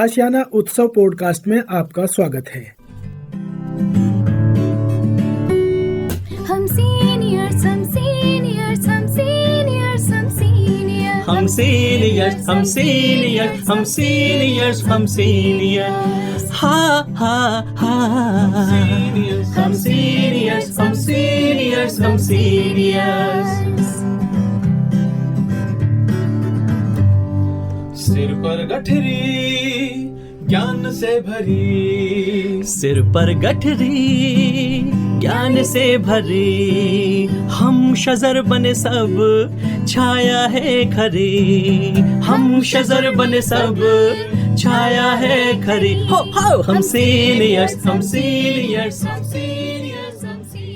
आशियाना उत्सव पॉडकास्ट में आपका स्वागत है। हम सीनियर्स हम सीनियर्स हम सीनियर्स हम सीनियर्स हम सीनियर्स हम सीनियर्स हम सीनियर्स हम सीनियर्स हा हा हा हम सीनियर्स हम सीनियर्स हम सीनियर्स। सिर पर गठरी ज्ञान से भरी, सिर पर गठरी ज्ञान से भरी, हम शजर बने सब छाया है खरी, हम शजर बने सब छाया है खरी। हो हम सीनियर्स हम सीनियर्स हम सीनियर्स हम सीनियर्स।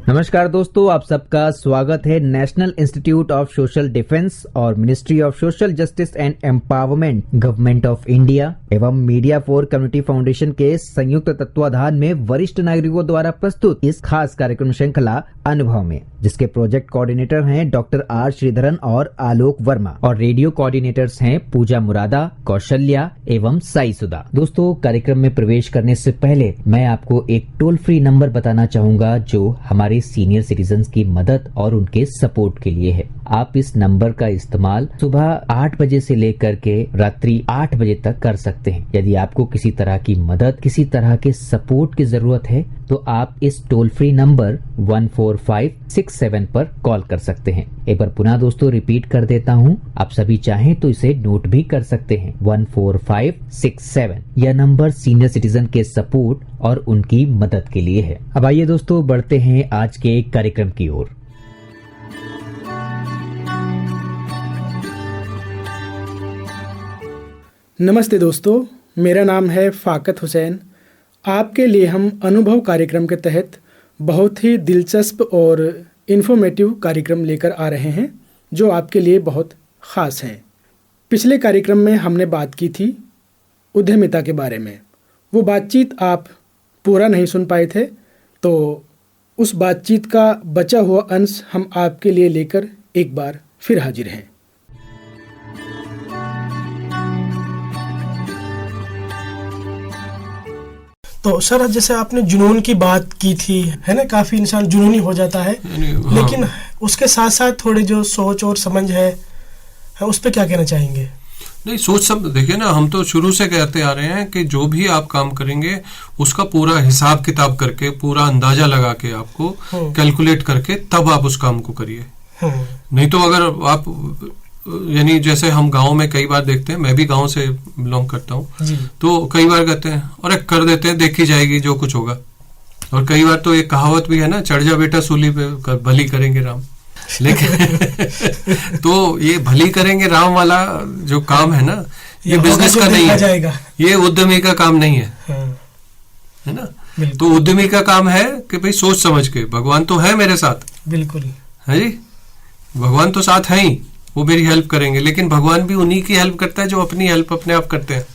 नमस्कार दोस्तों, आप सबका स्वागत है national institute of social defence और ministry of social justice and empowerment, government of India एवं मीडिया फॉर कम्युनिटी फाउंडेशन के संयुक्त तत्वाधान में वरिष्ठ नागरिकों द्वारा प्रस्तुत इस खास कार्यक्रम श्रृंखला अनुभव में, जिसके प्रोजेक्ट कोऑर्डिनेटर हैं डॉक्टर आर श्रीधरन और आलोक वर्मा और रेडियो कोऑर्डिनेटर्स हैं पूजा मुरादा, कौशल्या एवं साई सुधा। दोस्तों, कार्यक्रम में प्रवेश करने से पहले मैं आपको एक टोल फ्री नंबर बताना चाहूंगा जो हमारे सीनियर सिटीजन्स की मदद और उनके सपोर्ट के लिए है। आप इस नंबर का इस्तेमाल सुबह 8 बजे से लेकर के रात्रि 8 बजे तक कर सकते हैं। यदि आपको किसी तरह की मदद, किसी तरह के सपोर्ट की जरूरत है तो आप इस टोल फ्री नंबर 14567 पर कॉल कर सकते हैं। एक बार पुनः दोस्तों रिपीट कर देता हूँ, आप सभी चाहें तो इसे नोट भी कर सकते हैं। 14567 यह नंबर सीनियर सिटीजन के सपोर्ट और उनकी मदद के लिए है। अब आइए दोस्तों बढ़ते हैं आज के कार्यक्रम की ओर। नमस्ते दोस्तों, मेरा नाम है फाकत हुसैन। आपके लिए हम अनुभव कार्यक्रम के तहत बहुत ही दिलचस्प और इन्फॉर्मेटिव कार्यक्रम लेकर आ रहे हैं जो आपके लिए बहुत ख़ास हैं। पिछले कार्यक्रम में हमने बात की थी उद्यमिता के बारे में। वो बातचीत आप पूरा नहीं सुन पाए थे, तो उस बातचीत का बचा हुआ अंश हम आपके लिए लेकर एक बार फिर हाजिर हैं। तो सर, जैसे आपने जुनून की बात की थी, है ना, काफ़ी इंसान जुनूनी हो जाता है, लेकिन उसके साथ साथ थोड़े जो सोच और समझ है उस पर क्या कहना चाहेंगे? नहीं, सोच सब देखिए ना, हम तो शुरू से कहते आ रहे हैं कि जो भी आप काम करेंगे उसका पूरा हिसाब किताब करके, पूरा अंदाजा लगा के, आपको कैलकुलेट करके तब आप उस काम को करिए। नहीं तो अगर आप यानी जैसे हम गांव में कई बार देखते हैं, मैं भी गांव से बिलोंग करता हूँ, तो कई बार कहते हैं और कर देते हैं, देखी जाएगी जो कुछ होगा। और कई बार तो एक कहावत भी है ना, चढ़ जा बेटा सूली पे, भली करेंगे राम। लेकिन तो ये भली करेंगे राम वाला जो काम है ना, ये बिजनेस का नहीं है, ये उद्यमी का काम नहीं है, है ना। तो उद्यमी का काम है कि भाई सोच समझ के, भगवान तो है मेरे साथ, बिल्कुल है जी, भगवान तो साथ है ही, वो मेरी हेल्प करेंगे, लेकिन भगवान भी उन्हीं की हेल्प करता है जो अपनी हेल्प अपने आप करते हैं।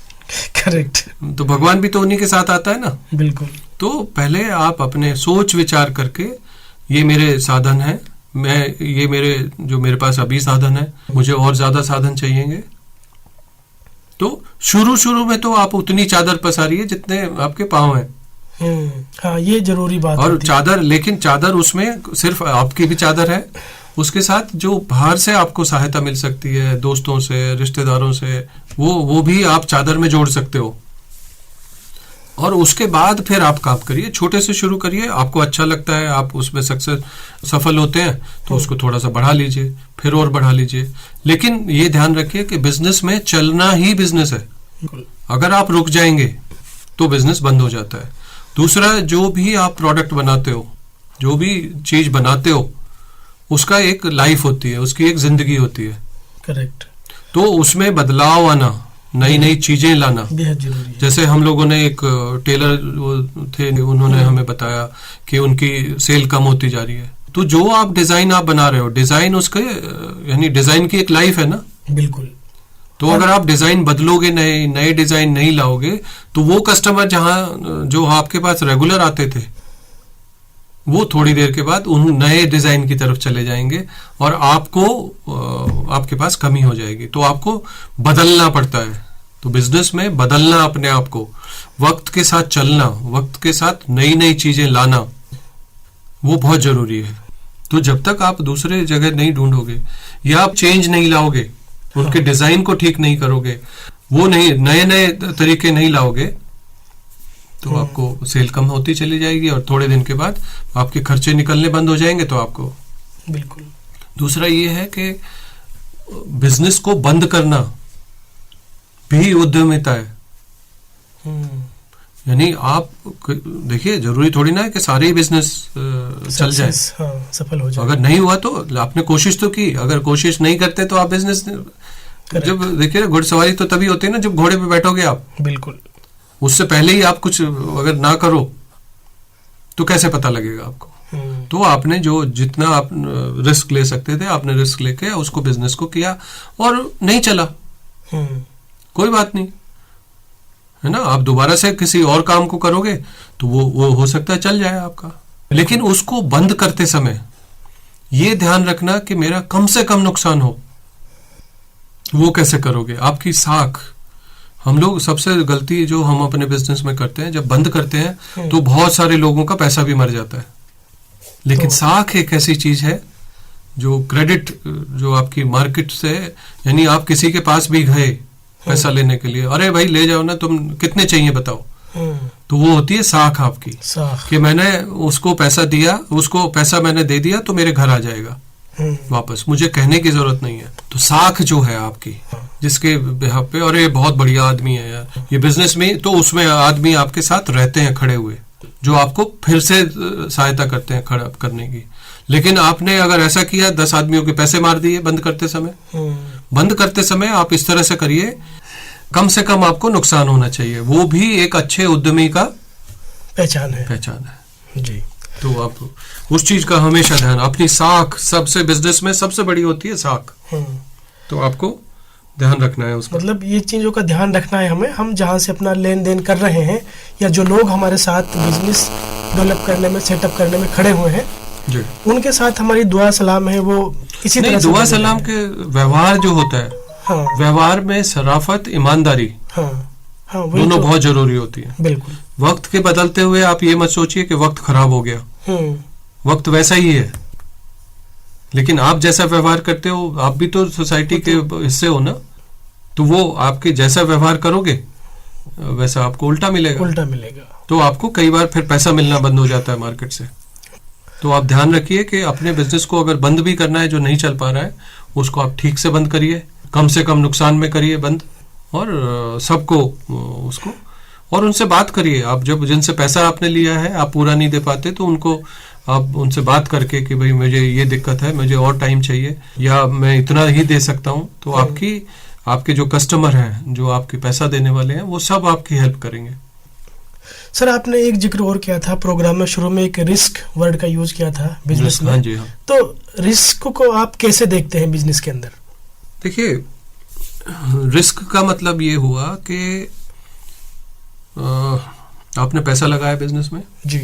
करेक्ट। तो भगवान भी तो उन्हीं के साथ आता है ना। बिल्कुल। तो पहले आप अपने सोच विचार करके, ये मेरे साधन है, ये मेरे पास अभी साधन है, मुझे और ज्यादा साधन चाहिएंगे। तो शुरू में तो आप उतनी चादर पसारिए जितने आपके पाँव हैं। हाँ, ये जरूरी बात और चादर, लेकिन चादर उसमें सिर्फ आपकी भी चादर है, उसके साथ जो बाहर से आपको सहायता मिल सकती है, दोस्तों से, रिश्तेदारों से, वो भी आप चादर में जोड़ सकते हो। और उसके बाद फिर आप काम करिए, छोटे से शुरू करिए। आपको अच्छा लगता है, आप उसमें सफल होते हैं तो उसको थोड़ा सा बढ़ा लीजिए, फिर और बढ़ा लीजिए। लेकिन ये ध्यान रखिए कि बिजनेस में चलना ही बिजनेस है। अगर आप रुक जाएंगे तो बिजनेस बंद हो जाता है। दूसरा, जो भी आप प्रोडक्ट बनाते हो, जो भी चीज बनाते हो, उसका एक लाइफ होती है, उसकी एक जिंदगी होती है। करेक्ट। तो उसमें बदलाव आना, नई नई चीजें लाना बेहद जरूरी है। जैसे हम लोगों ने एक टेलर थे, उन्होंने हमें बताया कि उनकी सेल कम होती जा रही है। तो जो आप डिजाइन बना रहे हो, डिजाइन उसके यानी डिजाइन की एक लाइफ है ना। बिल्कुल। तो अगर आप डिजाइन बदलोगे, नए डिजाइन नहीं लाओगे, तो वो कस्टमर जो आपके पास रेगुलर आते थे, वो थोड़ी देर के बाद उन नए डिजाइन की तरफ चले जाएंगे और आपके पास कमी हो जाएगी। तो आपको बदलना पड़ता है। तो बिजनेस में बदलना अपने आप को, वक्त के साथ चलना, वक्त के साथ नई नई चीजें लाना, वो बहुत जरूरी है। तो जब तक आप दूसरे जगह नहीं ढूंढोगे या आप चेंज नहीं लाओगे, उनके डिजाइन को ठीक नहीं करोगे, वो नहीं नए नए तरीके नहीं लाओगे, तो आपको सेल कम होती चली जाएगी और थोड़े दिन के बाद आपके खर्चे निकलने बंद हो जाएंगे। तो आपको बिल्कुल। दूसरा ये है कि बिजनेस को बंद करना भी उद्यमिता है। यानी आप देखिए, जरूरी थोड़ी ना है कि सारे ही बिजनेस चल जाए, सफल हो जाए। अगर नहीं हुआ तो आपने कोशिश तो की, अगर कोशिश नहीं करते तो आप बिजनेस, जब देखिए घुड़सवारी तो तभी होती है ना जब घोड़े पे बैठोगे आप। बिल्कुल। उससे पहले ही आप कुछ अगर ना करो तो कैसे पता लगेगा आपको। तो आपने जो जितना आप रिस्क ले सकते थे, आपने रिस्क लेके उसको बिजनेस को किया और नहीं चला, कोई बात नहीं, है ना। आप दोबारा से किसी और काम को करोगे तो वो हो सकता है चल जाए आपका। लेकिन उसको बंद करते समय ये ध्यान रखना कि मेरा कम से कम नुकसान हो। वो कैसे करोगे? आपकी साख, हम लोग सबसे गलती जो हम अपने बिजनेस में करते हैं, जब बंद करते हैं तो बहुत सारे लोगों का पैसा भी मर जाता है। लेकिन साख एक ऐसी चीज है जो क्रेडिट, जो आपकी मार्केट से, यानी आप किसी के पास भी गए पैसा लेने के लिए, अरे भाई ले जाओ ना, तुम कितने चाहिए बताओ, तो वो होती है साख आपकी, कि मैंने उसको पैसा दिया, उसको पैसा मैंने दे दिया तो मेरे घर आ जाएगा वापस, मुझे कहने की जरूरत नहीं है। तो साख जो है आपकी, जिसके बिहाफ पे, अरे बहुत बढ़िया आदमी है यार ये बिजनेस में, तो उसमें आदमी आपके साथ रहते हैं खड़े हुए, जो आपको फिर से सहायता करते हैं खड़ा करने की। लेकिन आपने अगर ऐसा किया, 10 आदमियों के पैसे मार दिए बंद करते समय, बंद करते समय आप इस तरह से करिए, कम से कम आपको नुकसान होना चाहिए। वो भी एक अच्छे उद्यमी का पहचान है जी। तो आप उस चीज का हमेशा ध्यान, अपनी साख सबसे, बिजनेस में सबसे बड़ी होती है साख, तो आपको ध्यान रखना है उसका। मतलब ये चीजों का ध्यान रखना है हमें, हम जहाँ से अपना लेन देन कर रहे हैं या जो लोग हमारे साथ बिजनेस डेवलप करने में, सेटअप करने में खड़े हुए हैं जी, उनके साथ हमारी दुआ सलाम है, वो इसी तरह दुआ सलाम के व्यवहार जो होता है, व्यवहार में शराफत, ईमानदारी, दोनों तो बहुत जरूरी होती है। बिल्कुल। वक्त के बदलते हुए आप ये मत सोचिए कि वक्त खराब हो गया, वक्त वैसा ही है, लेकिन आप जैसा व्यवहार करते हो, आप भी तो सोसाइटी के हिस्से हो ना, तो वो आपके जैसा व्यवहार करोगे वैसा आपको उल्टा मिलेगा। तो आपको कई बार फिर पैसा मिलना बंद हो जाता है मार्केट से। तो आप ध्यान रखिए कि अपने बिजनेस को अगर बंद भी करना है, जो नहीं चल पा रहा है, उसको आप ठीक से बंद करिए, कम से कम नुकसान में करिए बंद, और सबको उसको, और उनसे बात करिए। आप जब जिनसे पैसा आपने लिया है आप पूरा नहीं दे पाते, तो उनको आप उनसे बात करके कि भाई मुझे ये दिक्कत है, मुझे और टाइम चाहिए, या मैं इतना ही दे सकता हूँ, तो आपके जो कस्टमर हैं, जो आपके पैसा देने वाले हैं, वो सब आपकी हेल्प करेंगे। सर, आपने एक जिक्र और किया था प्रोग्राम में, शुरू में एक रिस्क वर्ड का यूज किया था बिजनेस में। हाँ जी, हाँ। तो रिस्क को आप कैसे देखते हैं बिजनेस के अंदर? देखिए, रिस्क का मतलब ये हुआ कि आपने पैसा लगाया बिजनेस में जी,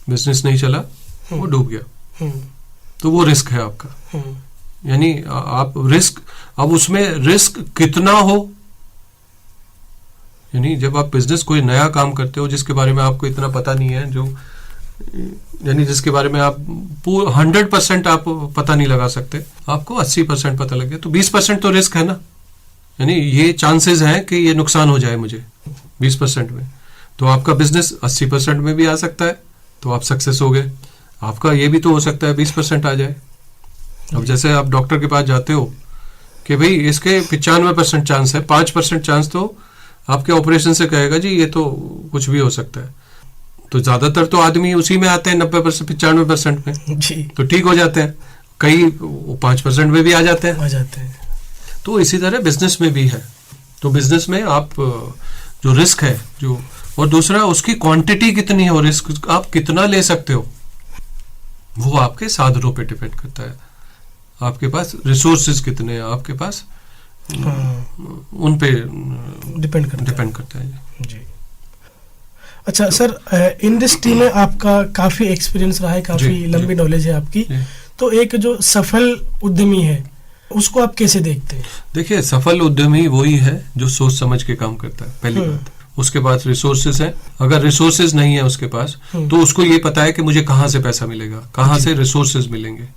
बिजनेस नहीं चला, वो डूब गया, तो वो रिस्क है आपका। यानी आप रिस्क, अब उसमें रिस्क कितना हो, यानी जब आप बिजनेस कोई नया काम करते हो जिसके बारे में आपको इतना पता नहीं है, जो यानी जिसके बारे में आप 100% आप पता नहीं लगा सकते, आपको 80% पता लग गया, तो 20% तो रिस्क है ना। यानी ये चांसेस हैं कि ये नुकसान हो जाए मुझे 20% में, तो आपका बिजनेस 80% में भी आ सकता है, तो आप सक्सेस हो गए। आपका ये भी तो हो सकता है 20% आ जाए। अब जैसे आप डॉक्टर के पास जाते हो कि भाई इसके 95% चांस है, 5% चांस तो आपके ऑपरेशन से कहेगा जी ये तो कुछ भी हो सकता है, तो ज्यादातर तो आदमी उसी में आते हैं 90%, 95% में जी, तो ठीक हो जाते हैं, कई 5% में भी आ जाते हैं। तो इसी तरह बिजनेस में भी है। तो बिजनेस में आप जो रिस्क है, जो, और दूसरा उसकी क्वांटिटी कितनी है, और रिस्क आप कितना ले सकते हो, वो आपके साधनों पे डिपेंड करता है। आपके पास रिसोर्सेज कितने हैं, आपके पास उन पे डिपेंड करता है जी। अच्छा सर, इंडस्ट्री में आपका काफी एक्सपीरियंस रहा है, काफी लंबी नॉलेज है आपकी, तो एक जो सफल उद्यमी है उसको आप कैसे देखते हैं? देखिए, सफल उद्यमी वही है जो सोच समझ के काम करता है, पहली बात। उसके पास रिसोर्सेज है। अगर रिसोर्सेज नहीं है उसके पास, तो उसको ये पता है कि मुझे कहाँ से पैसा मिलेगा, कहाँ से रिसोर्सेज मिलेंगे।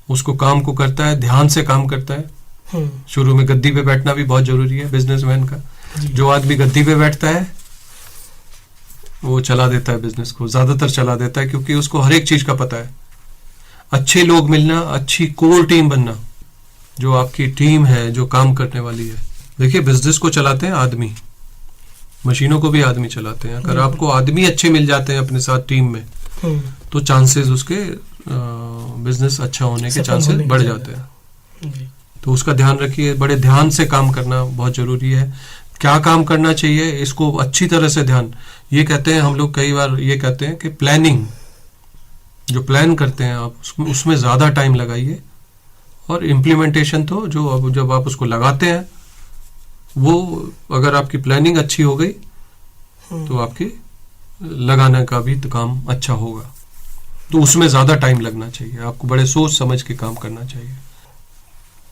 उसको काम को करता है, ध्यान से काम करता है। शुरू में गद्दी पे बैठना भी बहुत जरूरी है बिजनेसमैन का। जो आदमी गद्दी पे बैठता है वो चला देता है बिजनेस को, ज्यादातर चला देता है, क्योंकि उसको हर एक चीज का पता है। अच्छे लोग मिलना, अच्छी कोर टीम बनना, जो आपकी टीम है जो काम करने वाली है। देखिए, बिजनेस को चलाते हैं आदमी, मशीनों को भी आदमी चलाते हैं। अगर आपको आदमी अच्छे मिल जाते हैं अपने साथ टीम में, तो चांसेस उसके बिजनेस अच्छा होने के चांसेस बढ़ जाते हैं। तो उसका ध्यान रखिए, बड़े ध्यान से काम करना बहुत जरूरी है। क्या काम करना चाहिए, इसको अच्छी तरह से ध्यान, ये कहते हैं हम लोग कई बार ये कहते हैं कि प्लानिंग, जो प्लान करते हैं आप उसमें ज्यादा टाइम लगाइए, और इम्प्लीमेंटेशन तो जो अब जब आप उसको लगाते हैं, वो अगर आपकी प्लानिंग अच्छी हो गई तो आपकी लगाने का भी काम अच्छा होगा। तो उसमें ज्यादा टाइम लगना चाहिए, आपको बड़े सोच समझ के काम करना चाहिए।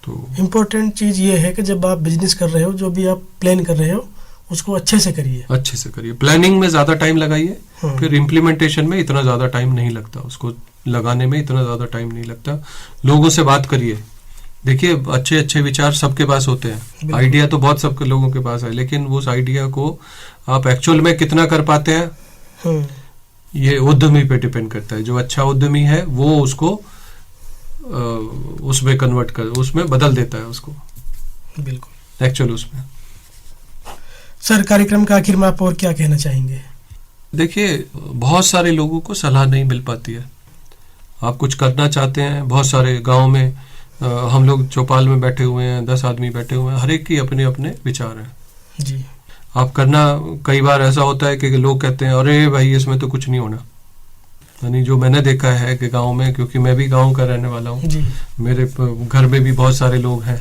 तो इम्पोर्टेंट चीज ये है कि जब आप बिजनेस कर रहे हो, जो भी आप प्लान कर रहे हो, उसको अच्छे से करिए। अच्छे से करिए, प्लानिंग में ज्यादा टाइम लगाइए, फिर इम्प्लीमेंटेशन में इतना ज्यादा टाइम नहीं लगता, उसको लगाने में इतना ज्यादा टाइम नहीं लगता। लोगों से बात करिए। देखिए, अच्छे अच्छे विचार सबके पास होते हैं, आइडिया तो बहुत सबके लोगों के पास है, लेकिन उस आइडिया को आप एक्चुअल में कितना कर पाते हैं, ये उद्यमी पे डिपेंड करता है। जो अच्छा उद्यमी है वो उसको उसमें कन्वर्ट कर, उसमें बदल देता है उसको, बिल्कुल एक्चुअल उसमें। सर, कार्यक्रम का आखिर में आप और क्या कहना चाहेंगे? देखिए, बहुत सारे लोगों को सलाह नहीं मिल पाती है। आप कुछ करना चाहते हैं, बहुत सारे गांव में हम लोग चौपाल में बैठे हुए हैं, 10 आदमी बैठे हुए हैं, हर एक की अपने अपने विचार हैं जी। आप करना, कई बार ऐसा होता है कि लोग कहते हैं अरे भाई इसमें तो कुछ नहीं होना। यानी जो मैंने देखा है कि गांव में, क्योंकि मैं भी गांव का रहने वाला हूँ, मेरे घर में भी बहुत सारे लोग हैं,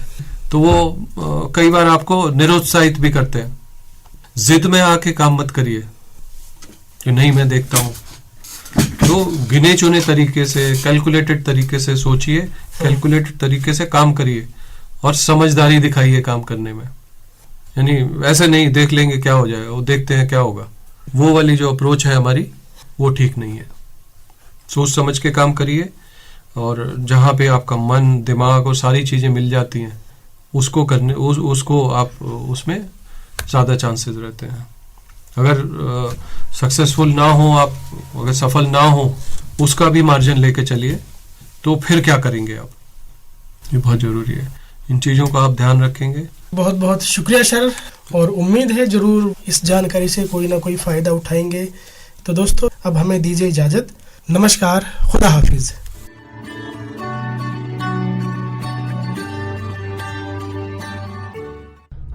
तो वो कई बार आपको निरुत्साहित भी करते हैं। जिद में आके काम मत करिए कि नहीं मैं देखता हूँ। तो गिने चुने तरीके से, कैलकुलेटेड तरीके से सोचिए, कैलकुलेटेड तरीके से काम करिए, और समझदारी दिखाइए काम करने में। यानी ऐसे नहीं देख लेंगे क्या हो जाएगा, वो देखते हैं क्या होगा, वो वाली जो अप्रोच है हमारी वो ठीक नहीं है। सोच समझ के काम करिए, और जहाँ पे आपका मन दिमाग और सारी चीजें मिल जाती हैं उसको करने, उसको आप उसमें ज्यादा चांसेस रहते हैं। अगर सक्सेसफुल ना हो आप, अगर सफल ना हो, उसका भी मार्जिन लेके चलिए, तो फिर क्या करेंगे आप, ये बहुत जरूरी है। इन चीजों का आप ध्यान रखेंगे। बहुत बहुत शुक्रिया सर, और उम्मीद है जरूर इस जानकारी से कोई ना कोई फायदा उठाएंगे। तो दोस्तों, अब हमें दीजिए इजाजत। नमस्कार, खुदा हाफिज।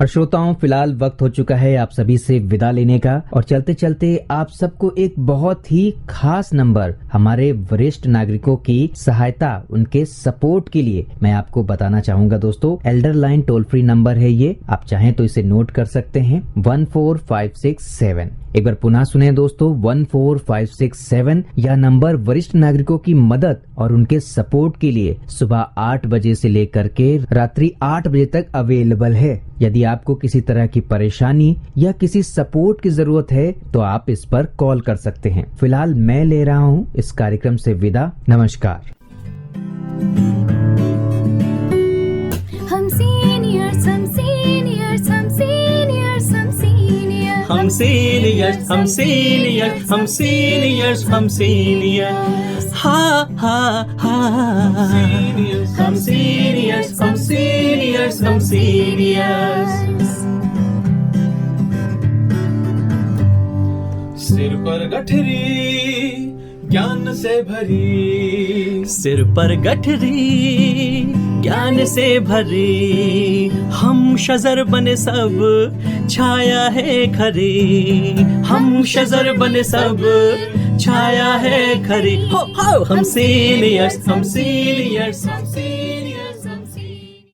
और श्रोताओं, फिलहाल वक्त हो चुका है आप सभी से विदा लेने का, और चलते चलते आप सबको एक बहुत ही खास नंबर हमारे वरिष्ठ नागरिकों की सहायता, उनके सपोर्ट के लिए मैं आपको बताना चाहूंगा। दोस्तों, Elder line toll free number है ये, आप चाहें तो इसे नोट कर सकते हैं, 14567। एक बार पुनः सुने दोस्तों, 14567। यह नंबर वरिष्ठ नागरिकों की मदद और उनके सपोर्ट के लिए सुबह 8 बजे से लेकर के रात्रि 8 बजे तक अवेलेबल है। यदि आपको किसी तरह की परेशानी या किसी सपोर्ट की जरूरत है तो आप इस पर कॉल कर सकते हैं। फिलहाल मैं ले रहा हूं इस कार्यक्रम से विदा। नमस्कार। हम सीनियर्स, हम सीनियर्स, हम सीनियर्स, हम सीनियर्स, हम सीनियर्स, हम सीनियर्स, हम सीनियर्स, हम सीनियर्स, हा हा हा, हम सीनियर्स, हम सीनियर्स, हम सीनियर्स। सिर पर गठरी ज्ञान से भरी, सिर पर गठरी ज्ञान से भरी, हम शजर बने सब छाया है खरी, हम शजर बने सब छाया है खरी। हो हम सीनियर्स, हम सीनियर्स, हम सीनियर्स।